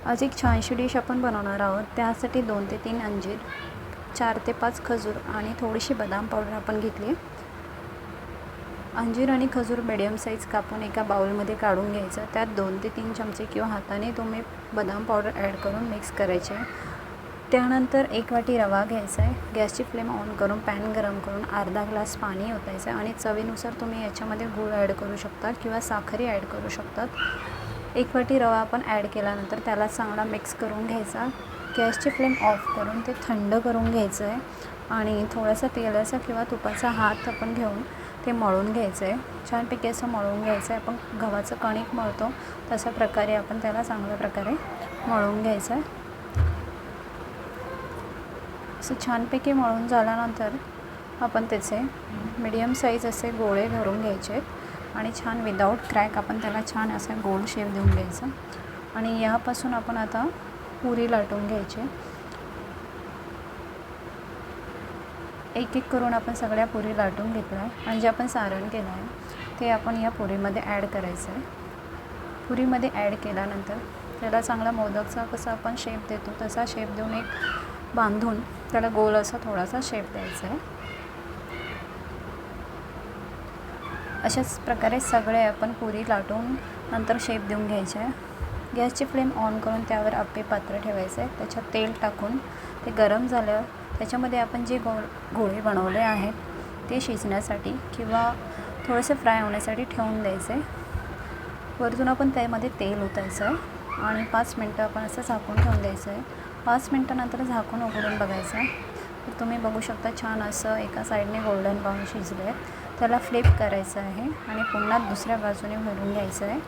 आज एक छानशी डिश आपण बनवणार आहोत। त्यासाठी 2 ते 3 अंजीर, 4 ते 5 खजूर आणि थोडीशी बदाम पावडर आपण घेतली। अंजीर आणि खजूर मीडियम साईज कापून एका बाउलमध्ये काढून घ्यायचं। त्यात 2 ते 3 चमचे किंवा हाताने तुम्ही बदाम पावडर ॲड करून मिक्स करायचे। त्यानंतर 1 वाटी रवा घ्यायचा आहे। गॅसची फ्लेम ऑन करून पॅन गरम करून अर्धा ग्लास पाणी ओतायचं आणि चवीनुसार तुम्ही याच्यामध्ये गूळ ॲड करू शकता किंवा साखरही ॲड करू शकतात। 1 वाटी रवा आपण ॲड केल्यानंतर त्याला चांगला मिक्स करून घ्यायचा। गॅसची फ्लेम ऑफ करून ते थंड करून घ्यायचं आहे आणि थोडासा तेलाचा किंवा तुपाचा हात आपण घेऊन ते मळून घ्यायचं आहे। छानपैकी असं मळून घ्यायचं आहे। आपण गव्हाचं कणिक मळतो तशा प्रकारे आपण त्याला चांगल्या प्रकारे मळून घ्यायचं आहे। असं छानपैकी मळून झाल्यानंतर आपण त्याचे मीडियम साईज असे गोळे भरून घ्यायचे आणि छान विदाऊट क्रॅक आपण त्याला छान असा गोल शेप देऊन घ्यायचा आणि यापासून आपण आता पुरी लाटून घ्यायची। एक एक करून आपण सगळ्या पुरी लाटून घेतल्या आणि जे आपण सारण केलं आहे ते आपण या पुरीमध्ये ॲड करायचं आहे। पुरीमध्ये ॲड केल्यानंतर त्याला चांगला मोदकचा कसा आपण शेप देतो तसा शेप देऊन एक बांधून त्याला गोल असा थोडासा शेप द्यायचा आहे। अशाच प्रकारे सगळे आपण पुरी लाटून नंतर शेप देऊन घ्यायचे आहे। गॅसची फ्लेम ऑन करून त्यावर आप्पे पात्र ठेवायचं आहे। त्याच्यात तेल टाकून ते गरम झाल्यावर त्याच्यामध्ये आपण जे गोळे बनवले आहेत ते शिजण्यासाठी किंवा थोडंसं फ्राय होण्यासाठी ठेवून द्यायचं आहे। वरतून आपण त्यामध्ये तेल ओतायचं आहे आणि 5 मिनटं आपण असं झाकून ठेवून द्यायचं आहे। 5 मिनटानंतर झाकून उघडून बघायचं आहे तर तुम्ही बघू शकता छान असं एका साईडने गोल्डन ब्राऊन शिजले आहेत। त्याला फ्लिप करायचं आहे आणि पुन्हा दुसऱ्या बाजूने भरून घ्यायचं आहे।